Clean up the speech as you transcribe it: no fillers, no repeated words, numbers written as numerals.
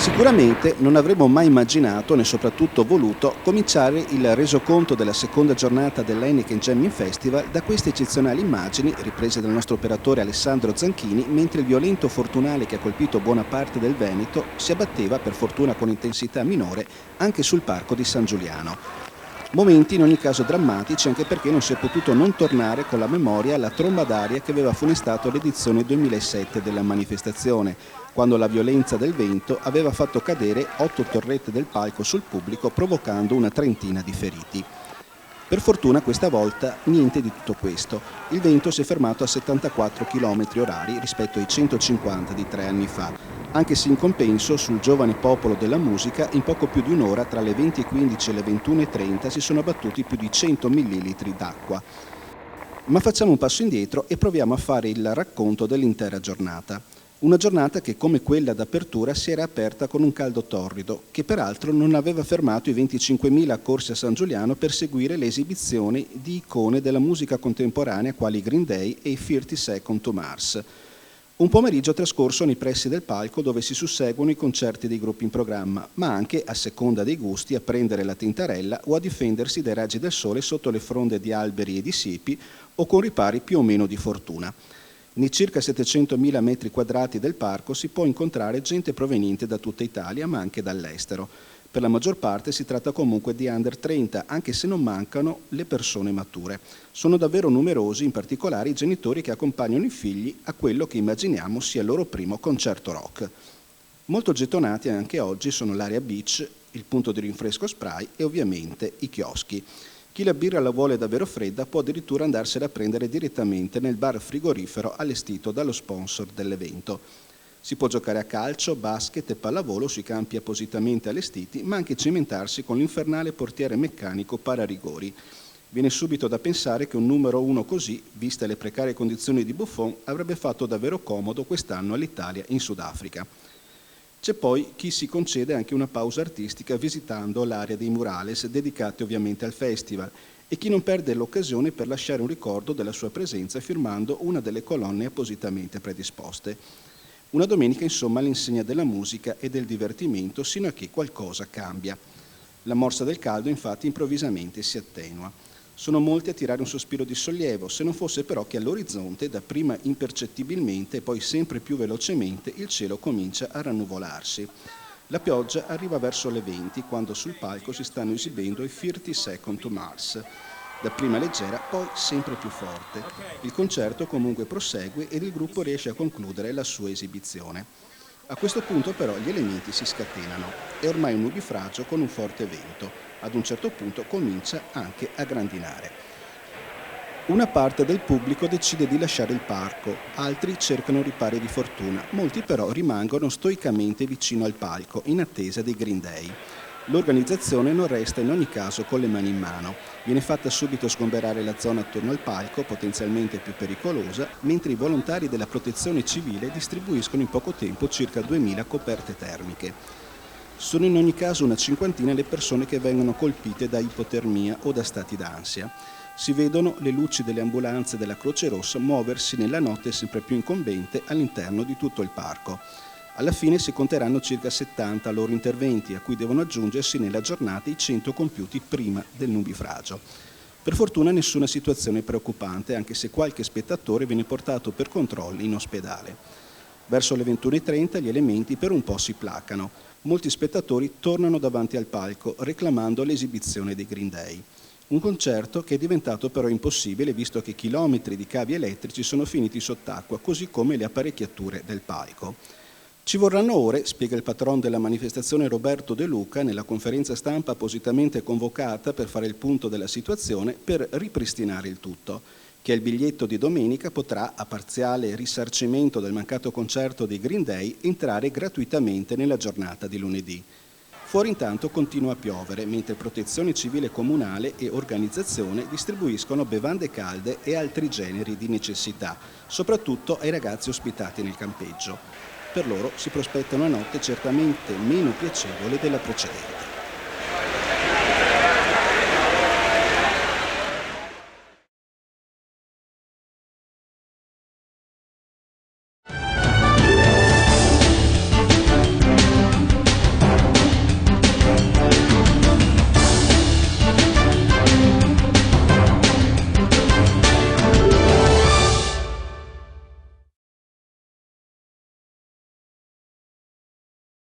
Sicuramente non avremmo mai immaginato, né soprattutto voluto, cominciare il resoconto della seconda giornata dell'Heineken Jamming Festival da queste eccezionali immagini, riprese dal nostro operatore Alessandro Zanchini, mentre il violento fortunale che ha colpito buona parte del Veneto si abbatteva, per fortuna con intensità minore, anche sul parco di San Giuliano. Momenti in ogni caso drammatici, anche perché non si è potuto non tornare con la memoria alla tromba d'aria che aveva funestato l'edizione 2007 della manifestazione, quando la violenza del vento aveva fatto cadere 8 torrette del palco sul pubblico, provocando una trentina di feriti. Per fortuna questa volta niente di tutto questo. Il vento si è fermato a 74 km/h rispetto ai 150 di 3 anni fa, anche se in compenso sul giovane popolo della musica in poco più di un'ora, tra le 20:15 e le 21:30, si sono abbattuti più di 100 millilitri d'acqua. Ma facciamo un passo indietro e proviamo a fare il racconto dell'intera giornata. Una giornata che, come quella d'apertura, si era aperta con un caldo torrido, che peraltro non aveva fermato i 25.000 accorsi a San Giuliano per seguire le esibizioni di icone della musica contemporanea quali Green Day e i 30 Seconds to Mars. Un pomeriggio trascorso nei pressi del palco dove si susseguono i concerti dei gruppi in programma, ma anche, a seconda dei gusti, a prendere la tintarella o a difendersi dai raggi del sole sotto le fronde di alberi e di siepi o con ripari più o meno di fortuna. Nei circa 700.000 metri quadrati del parco si può incontrare gente proveniente da tutta Italia, ma anche dall'estero. Per la maggior parte si tratta comunque di under 30, anche se non mancano le persone mature. Sono davvero numerosi, in particolare i genitori che accompagnano i figli a quello che immaginiamo sia il loro primo concerto rock. Molto gettonati anche oggi sono l'area beach, il punto di rinfresco spray e ovviamente i chioschi. Chi la birra la vuole davvero fredda può addirittura andarsela a prendere direttamente nel bar frigorifero allestito dallo sponsor dell'evento. Si può giocare a calcio, basket e pallavolo sui campi appositamente allestiti, ma anche cimentarsi con l'infernale portiere meccanico pararigori. Viene subito da pensare che un numero uno così, viste le precarie condizioni di Buffon, avrebbe fatto davvero comodo quest'anno all'Italia in Sudafrica. C'è poi chi si concede anche una pausa artistica visitando l'area dei murales dedicati ovviamente al festival e chi non perde l'occasione per lasciare un ricordo della sua presenza firmando una delle colonne appositamente predisposte. Una domenica insomma all'insegna della musica e del divertimento sino a che qualcosa cambia. La morsa del caldo infatti improvvisamente si attenua. Sono molti a tirare un sospiro di sollievo, se non fosse però che all'orizzonte, dapprima impercettibilmente e poi sempre più velocemente, il cielo comincia a rannuvolarsi. La pioggia arriva verso le 20, quando sul palco si stanno esibendo i 30 Seconds to Mars. Dapprima leggera, poi sempre più forte. Il concerto comunque prosegue ed il gruppo riesce a concludere la sua esibizione. A questo punto però gli elementi si scatenano. È ormai un nubifragio con un forte vento. Ad un certo punto comincia anche a grandinare. Una parte del pubblico decide di lasciare il parco, altri cercano ripari di fortuna, molti però rimangono stoicamente vicino al palco in attesa dei Green Day. L'organizzazione non resta in ogni caso con le mani in mano. Viene fatta subito sgomberare la zona attorno al palco, potenzialmente più pericolosa, mentre i volontari della protezione civile distribuiscono in poco tempo circa 2000 coperte termiche. Sono in ogni caso una cinquantina le persone che vengono colpite da ipotermia o da stati d'ansia. Si vedono le luci delle ambulanze della Croce Rossa muoversi nella notte sempre più incombente all'interno di tutto il parco. Alla fine si conteranno circa 70 loro interventi, a cui devono aggiungersi nella giornata i 100 compiuti prima del nubifragio. Per fortuna nessuna situazione preoccupante, anche se qualche spettatore viene portato per controlli in ospedale. Verso le 21:30 gli elementi per un po' si placano. Molti spettatori tornano davanti al palco reclamando l'esibizione dei Green Day. Un concerto che è diventato però impossibile visto che chilometri di cavi elettrici sono finiti sott'acqua, così come le apparecchiature del palco. Ci vorranno ore, spiega il patron della manifestazione Roberto De Luca nella conferenza stampa appositamente convocata per fare il punto della situazione, per ripristinare il tutto. Che il biglietto di domenica potrà, a parziale risarcimento del mancato concerto dei Green Day, entrare gratuitamente nella giornata di lunedì. Fuori intanto continua a piovere, mentre Protezione Civile Comunale e organizzazione distribuiscono bevande calde e altri generi di necessità, soprattutto ai ragazzi ospitati nel campeggio. Per loro si prospetta una notte certamente meno piacevole della precedente.